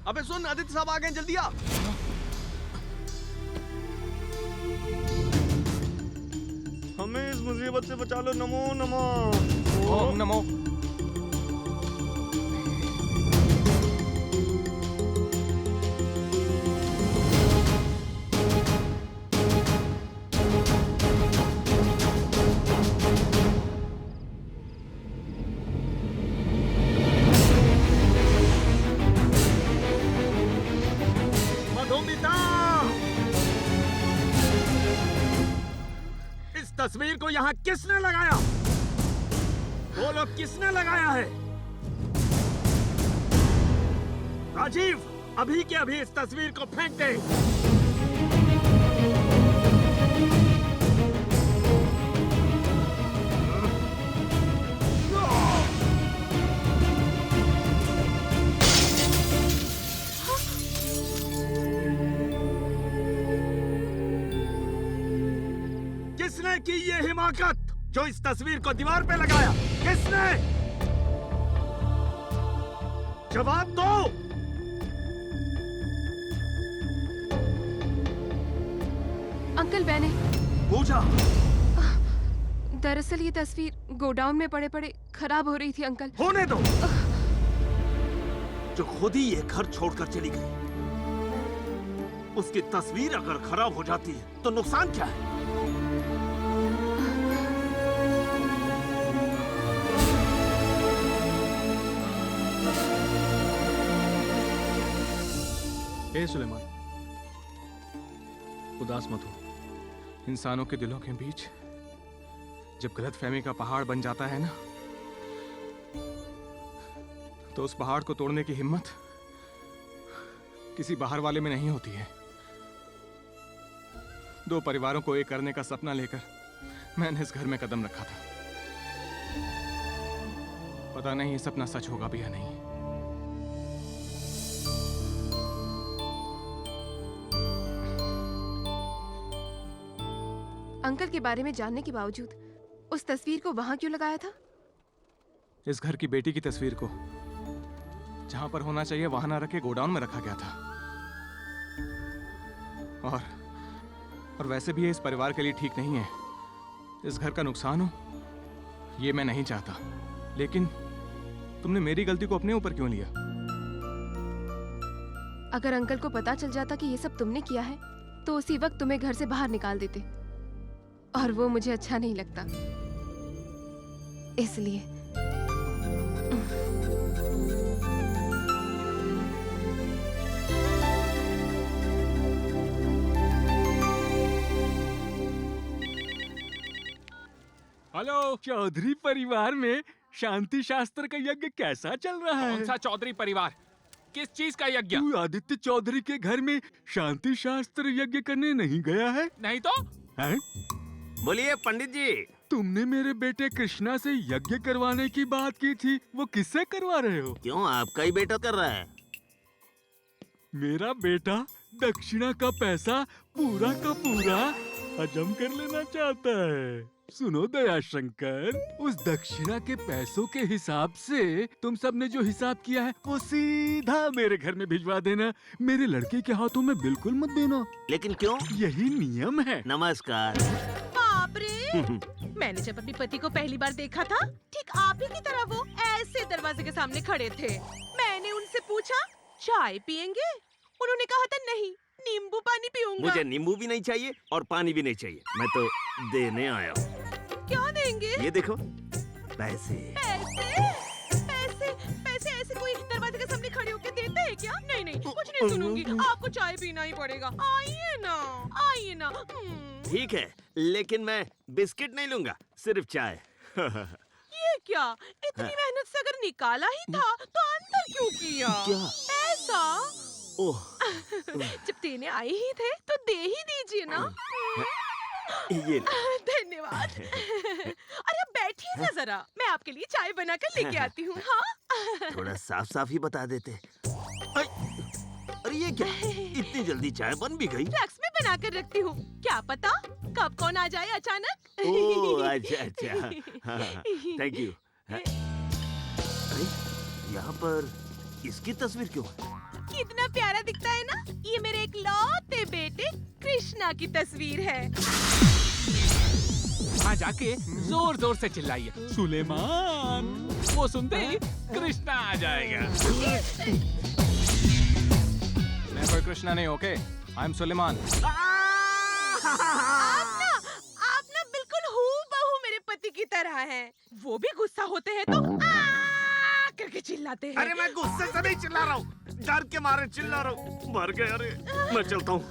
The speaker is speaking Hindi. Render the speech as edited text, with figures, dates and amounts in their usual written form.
अबे सुन, आदित्य साहब आ गए, जल्दी आ। हमें इस मुसीबत से बचा लो। नमो नमः। ओम नमो। इस तस्वीर को यहाँ किसने लगाया? बोलो, किसने लगाया है? राजीव, अभी के अभी इस तस्वीर को फेंक दे। किसने की ये हिमाकत जो इस तस्वीर को दीवार पे लगाया? किसने? जवाब दो। अंकल, मैंने पूछा। दरअसल ये तस्वीर गोडाउन में पड़े पड़े खराब हो रही थी अंकल। होने दो। जो खुद ही ये घर छोड़कर चली गई, उसकी तस्वीर अगर खराब हो जाती है तो नुकसान क्या है? ए सुलेमान, उदास मत हो। इंसानों के दिलों के बीच जब गलतफहमी का पहाड़ बन जाता है ना, तो उस पहाड़ को तोड़ने की हिम्मत किसी बाहर वाले में नहीं होती है। दो परिवारों को एक करने का सपना लेकर मैंने इस घर में कदम रखा था। पता नहीं ये सपना सच होगा भी या नहीं। अंकल के बारे में जानने के बावजूद उस तस्वीर को वहां क्यों लगाया था? इस घर की बेटी की तस्वीर को जहां पर होना चाहिए वहां ना रखे गोडाउन में रखा गया था। और वैसे भी ये इस परिवार के लिए ठीक नहीं है। इस घर का नुकसान हो ये मैं नहीं चाहता, लेकिन तुमने मेरी गलती को अपने ऊपर क्यों लिया? अगर अंकल को पता चल जाता कि ये सब तुमने किया है तो उसी वक्त तुम्हें घर से बाहर निकाल देते, और वो मुझे अच्छा नहीं लगता। इसलिए हेलो, चौधरी परिवार में शांति शास्त्र का यज्ञ कैसा चल रहा है? कौन सा चौधरी परिवार? किस चीज का यज्ञ? तू आदित्य चौधरी के घर में शांति शास्त्र यज्ञ करने नहीं गया है? नहीं तो? हैं? बोलिए पंडित जी। तुमने मेरे बेटे कृष्णा से यज्ञ करवाने की बात की थी, वो किससे करवा रहे हो? क्यों, आपका ही बेटा कर रहा है? मेरा बेटा दक्षिणा का पैसा पूरा का पूरा हजम कर लेना चाहता है। सुनो दयाशंकर, उस दक्षिणा के पैसों के हिसाब से तुम सब ने जो हिसाब किया है वो सीधा मेरे घर में भिजवा देना। मेरे लड़के के हाथों में बिल्कुल मत देना। लेकिन क्यों? यही नियम है। नमस्कार। बाप रे! मैंने जब अपने पति को पहली बार देखा था, ठीक आप ही की तरह वो ऐसे दरवाजे के सामने खड़े थे। मैंने उनसे पूछा, चाय पियेंगे? उन्होंने कहा था नहीं, नींबू पानी पीऊंगा। मुझे नींबू भी नहीं चाहिए और पानी भी नहीं चाहिए, मैं तो देने आया हूँ। क्या देंगे? ये देखो, पैसे। पैसे? पैसे? पैसे ऐसे कोई दरवाजे के सामने खड़े होकर देता है क्या? नहीं नहीं, कुछ नहीं सुनूंगी। आपको चाय पीना ही पड़ेगा। आइए ना, आइए ना। ठीक है, लेकिन मैं बिस्किट नहीं लूंगा, सिर्फ चाय। ये क्या? इतनी मेहनत से अगर निकाला ही था तो अंदर क्यों किया? क्या? पैसा? ओह, जब देने आए ही थे तो दे ही दीजिए ना। ये धन्यवाद। अरे अब बैठिए ना जरा, मैं आपके लिए चाय बनाकर लेके आती हूँ। हाँ? थोड़ा साफ साफ ही बता देते। अरे ये क्या, इतनी जल्दी चाय बन भी गई? फ्लैक्स में बना कर रखती हूँ, क्या पता कब कौन आ जाए अचानक। ओह अच्छा अच्छा, थैंक यू। अरे यहाँ पर इसकी तस्वीर क्यों है? कितना प्यारा दिखता है ना। ये मेरे इकलौते बेटे कृष्णा की तस्वीर है। वहाँ जाके जोर जोर से चिल्लाइए, सुलेमान। वो सुनते ही कृष्णा आ जाएगा। मैं कोई कृष्णा नहीं, ओके? I am Suleman. आप ना बिल्कुल हूबहू मेरे पति की तरह हैं। वो भी गुस्सा होते हैं तो आ करके चिल्लाते हैं। अरे मैं गुस्से से नहीं चिल्ला रहा हूँ, डर के मारे चिल्ला रहा हूँ। मर गए। अरे मैं चलता हूँ।